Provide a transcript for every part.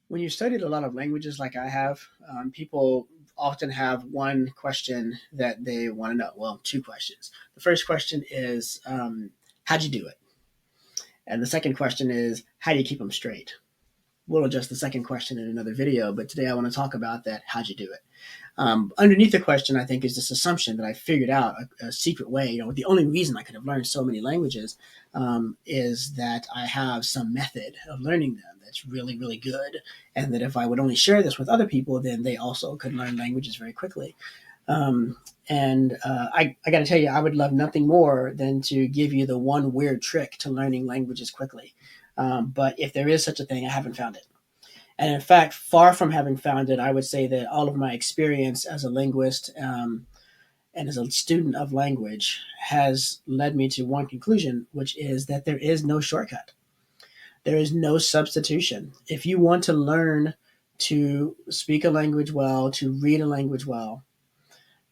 When you studied a lot of languages like I have, people often have one question that they want to know. Well, two questions. The first question is, how'd you do it? And the second question is, how do you keep them straight? We'll address the second question in another video, but today I want to talk about that. How'd you do it? Underneath the question, I think, is this assumption that I figured out a secret way. The only reason I could have learned so many languages is that I have some method of learning them that's really, really good. And that if I would only share this with other people, then they also could learn languages very quickly. I got to tell you, I would love nothing more than to give you the one weird trick to learning languages quickly. But if there is such a thing, I haven't found it. And in fact, far from having found it, I would say that all of my experience as a linguist and as a student of language has led me to one conclusion, which is that there is no shortcut. There is no substitution. If you want to learn to speak a language well, to read a language well,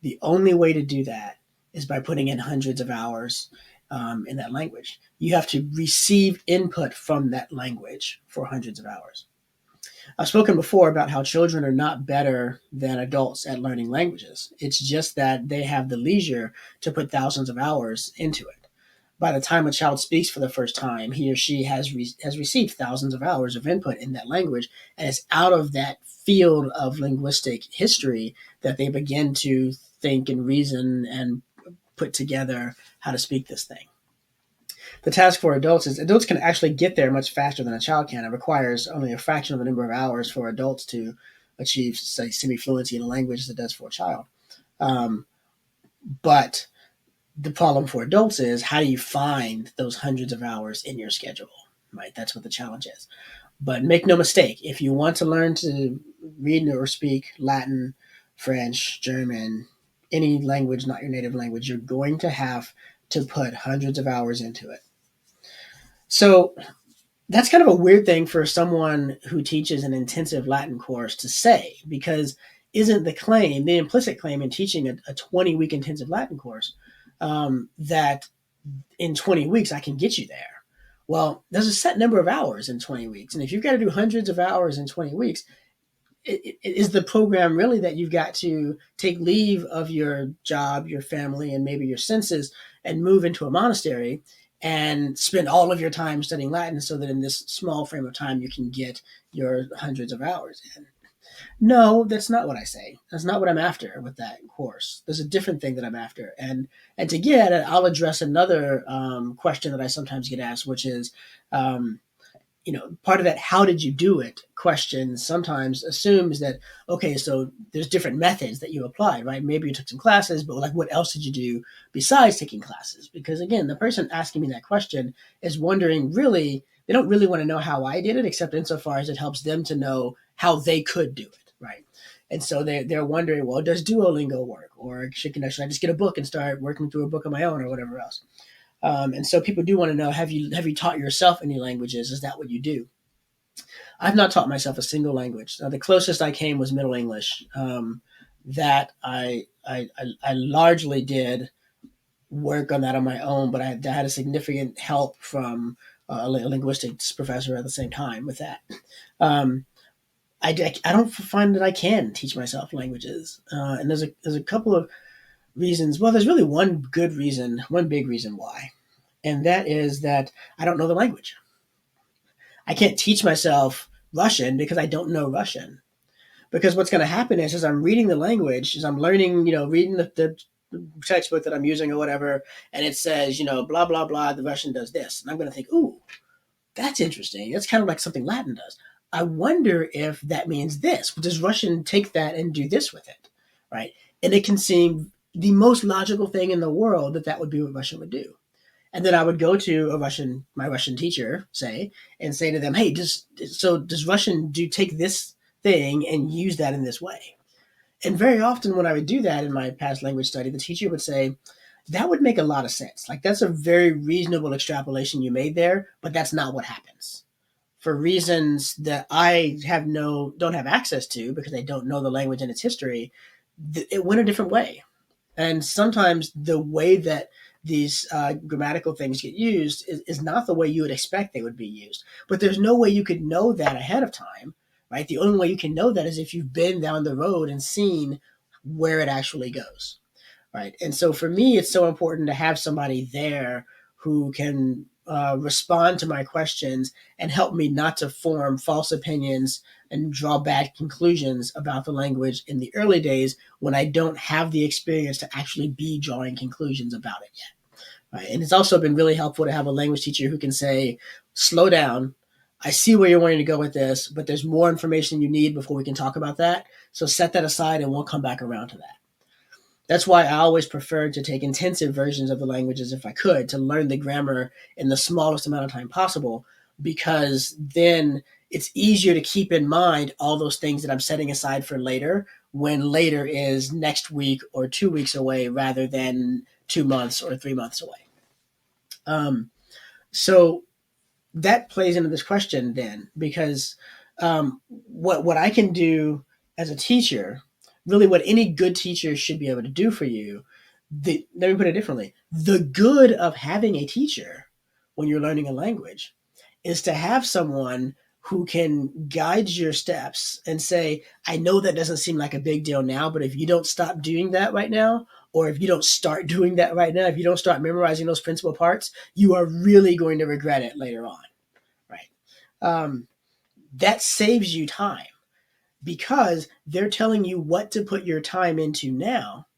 the only way to do that is by putting in hundreds of hours in that language. You have to receive input from that language for hundreds of hours. I've spoken before about how children are not better than adults at learning languages. It's just that they have the leisure to put thousands of hours into it. By the time a child speaks for the first time, he or she has received thousands of hours of input in that language, and it's out of that field of linguistic history that they begin to think and reason and put together how to speak this thing. The task for adults is adults can actually get there much faster than a child can. It requires only a fraction of the number of hours for adults to achieve, say, semi-fluency in a language as it does for a child. But the problem for adults is, how do you find those hundreds of hours in your schedule? Right, that's what the challenge is. But make no mistake, if you want to learn to read or speak Latin, French, German, any language not your native language, you're going to have to put hundreds of hours into it. So that's kind of a weird thing for someone who teaches an intensive Latin course to say, because isn't the implicit claim in teaching a 20-week intensive Latin course that in 20 weeks I can get you there? Well, there's a set number of hours in 20 weeks. And if you've got to do hundreds of hours in 20 weeks, it is the program really that you've got to take leave of your job, your family, and maybe your senses and move into a monastery and spend all of your time studying Latin so that in this small frame of time you can get your hundreds of hours in? No, that's not what I say. That's not what I'm after with that course. There's a different thing that I'm after. And to get at it, I'll address another question that I sometimes get asked, which is, part of that "how did you do it" question sometimes assumes that, okay, so there's different methods that you applied, right? Maybe you took some classes, but like, what else did you do besides taking classes? Because again, the person asking me that question is wondering, really, they don't really want to know how I did it, except insofar as it helps them to know how they could do it, right? And so they're wondering, well, does Duolingo work? Or should I just get a book and start working through a book on my own, or whatever else? And so people do want to know, have you taught yourself any languages? Is that what you do? I've not taught myself a single language. The closest I came was Middle English. That I largely did work on that on my own, but I had a significant help from a linguistics professor at the same time with that. Um, I don't find that I can teach myself languages, and there's a couple of reasons. Well, there's really one big reason why, and that is that I don't know the language. I can't teach myself Russian because I don't know Russian. Because what's going to happen is, as I'm reading the language, as I'm learning, reading the textbook that I'm using or whatever, and it says, blah, blah, blah, the Russian does this. And I'm going to think, ooh, that's interesting. That's kind of like something Latin does. I wonder if that means this. Does Russian take that and do this with it? Right? And it can seem the most logical thing in the world that would be what Russian would do. And then I would go to my Russian teacher, and say to them, hey, does Russian take this thing and use that in this way? And very often when I would do that in my past language study, the teacher would say, that would make a lot of sense. Like, that's a very reasonable extrapolation you made there, but that's not what happens. For reasons that I don't have access to, because I don't know the language and its history, it went a different way. And sometimes the way that these grammatical things get used is not the way you would expect they would be used. But there's no way you could know that ahead of time, right? The only way you can know that is if you've been down the road and seen where it actually goes, right? And so for me, it's so important to have somebody there who can respond to my questions and help me not to form false opinions and draw bad conclusions about the language in the early days when I don't have the experience to actually be drawing conclusions about it yet. Right. And it's also been really helpful to have a language teacher who can say, slow down. I see where you're wanting to go with this, but there's more information you need before we can talk about that. So set that aside and we'll come back around to that. That's why I always preferred to take intensive versions of the languages if I could, to learn the grammar in the smallest amount of time possible, because then it's easier to keep in mind all those things that I'm setting aside for later, when later is next week or 2 weeks away rather than 2 months or 3 months away. So that plays into this question then, because what I can do as a teacher, really what any good teacher should be able to do for you, let me put it differently. The good of having a teacher when you're learning a language is to have someone who can guide your steps and say, I know that doesn't seem like a big deal now, but if you don't stop doing that right now, or if you don't start doing that right now, if you don't start memorizing those principal parts, you are really going to regret it later on, right? That saves you time because they're telling you what to put your time into now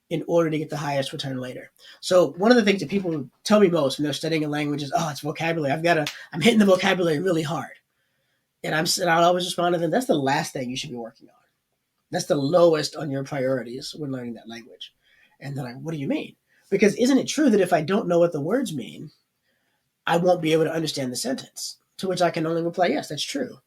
in order to get the highest return later. So one of the things that people tell me most when they're studying a language is, oh, it's vocabulary. I'm hitting the vocabulary really hard. And I'll always respond to them, that's the last thing you should be working on. That's the lowest on your priorities when learning that language. And they're like, what do you mean? Because isn't it true that if I don't know what the words mean, I won't be able to understand the sentence? To which I can only reply, yes, that's true.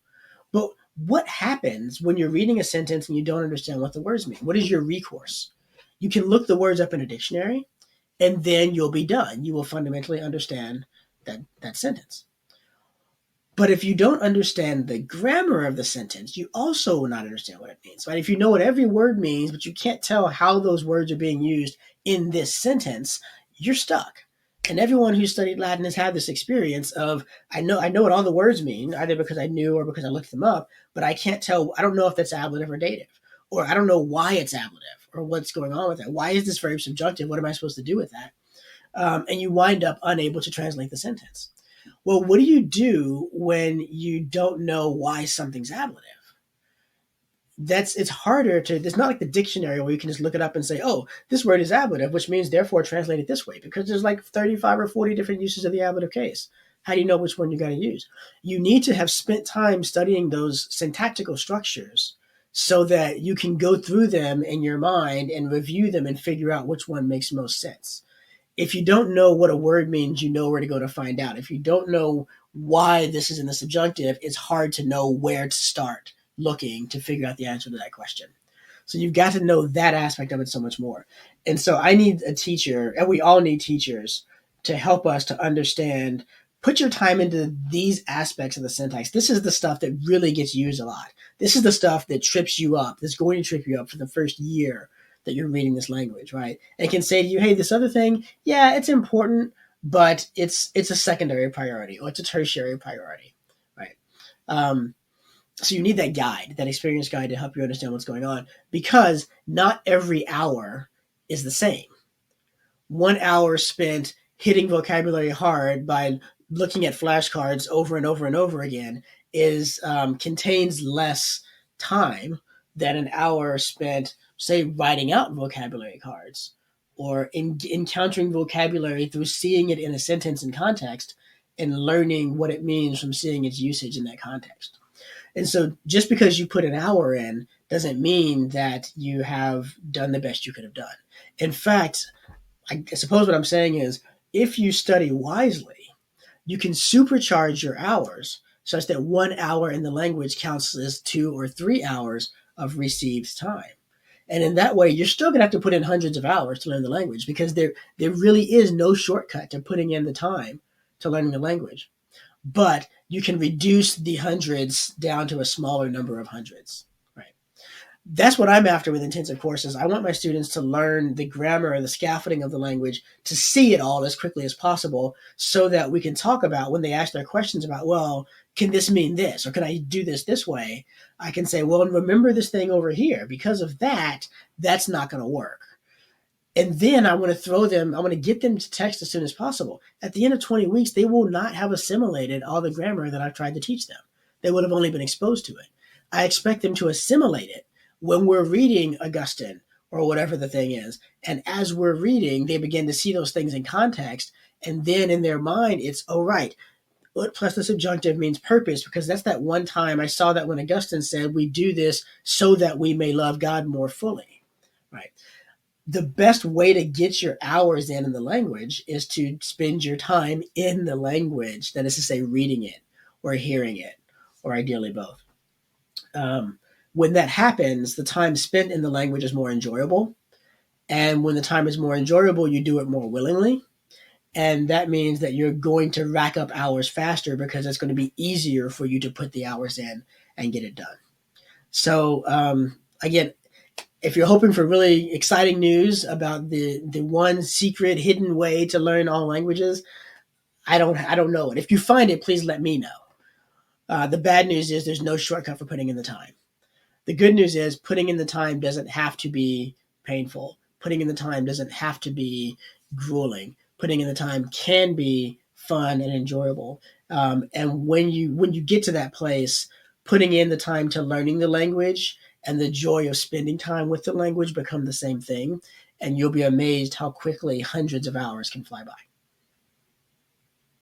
But what happens when you're reading a sentence and you don't understand what the words mean? What is your recourse? You can look the words up in a dictionary, and then you'll be done. You will fundamentally understand that sentence. But if you don't understand the grammar of the sentence, you also will not understand what it means. Right? If you know what every word means, but you can't tell how those words are being used in this sentence, you're stuck. And everyone who studied Latin has had this experience of, I know what all the words mean, either because I knew or because I looked them up, but I can't tell, I don't know if that's ablative or dative, or I don't know why it's ablative or what's going on with it. Why is this verb subjunctive? What am I supposed to do with that? And you wind up unable to translate the sentence. Well, what do you do when you don't know why something's ablative? It's harder to, it's not like the dictionary where you can just look it up and say, oh, this word is ablative, which means therefore translate it this way, because there's like 35 or 40 different uses of the ablative case. How do you know which one you got to use? You need to have spent time studying those syntactical structures so that you can go through them in your mind and review them and figure out which one makes most sense. If you don't know what a word means, you know where to go to find out. If you don't know why this is in the subjunctive, it's hard to know where to start looking to figure out the answer to that question. So you've got to know that aspect of it so much more. And so I need a teacher, and we all need teachers, to help us to understand, put your time into these aspects of the syntax. This is the stuff that really gets used a lot. This is the stuff that trips you up, that's going to trip you up for the first year that you're reading this language, right? And can say to you, hey, this other thing, yeah, it's important, but it's a secondary priority or it's a tertiary priority, right? So you need that guide, that experience guide to help you understand what's going on, because not every hour is the same. 1 hour spent hitting vocabulary hard by looking at flashcards over and over and over again contains less time than an hour spent, say, writing out vocabulary cards or encountering vocabulary through seeing it in a sentence in context and learning what it means from seeing its usage in that context. And so just because you put an hour in doesn't mean that you have done the best you could have done. In fact, I suppose what I'm saying is, if you study wisely, you can supercharge your hours such that 1 hour in the language counts as 2 or 3 hours of received time. And in that way, you're still going to have to put in hundreds of hours to learn the language, because there really is no shortcut to putting in the time to learning the language. But you can reduce the hundreds down to a smaller number of hundreds. That's what I'm after with intensive courses. I want my students to learn the grammar and the scaffolding of the language, to see it all as quickly as possible, so that we can talk about, when they ask their questions about, well, can this mean this? Or can I do this way? I can say, well, remember this thing over here. Because of that, that's not going to work. And then I want to I want to get them to text as soon as possible. At the end of 20 weeks, they will not have assimilated all the grammar that I've tried to teach them. They would have only been exposed to it. I expect them to assimilate it when we're reading Augustine or whatever the thing is. And as we're reading, they begin to see those things in context. And then in their mind, it's, oh, right, plus the subjunctive means purpose, because that's that one time I saw that when Augustine said, we do this so that we may love God more fully, right? The best way to get your hours in the language is to spend your time in the language. That is to say, reading it or hearing it, or ideally both. When that happens, the time spent in the language is more enjoyable. And when the time is more enjoyable, you do it more willingly. And that means that you're going to rack up hours faster because it's going to be easier for you to put the hours in and get it done. So again, if you're hoping for really exciting news about the one secret hidden way to learn all languages, I don't know it. If you find it, please let me know. The bad news is there's no shortcut for putting in the time. The good news is putting in the time doesn't have to be painful. Putting in the time doesn't have to be grueling. Putting in the time can be fun and enjoyable. And when you get to that place, putting in the time to learning the language and the joy of spending time with the language become the same thing. And you'll be amazed how quickly hundreds of hours can fly by.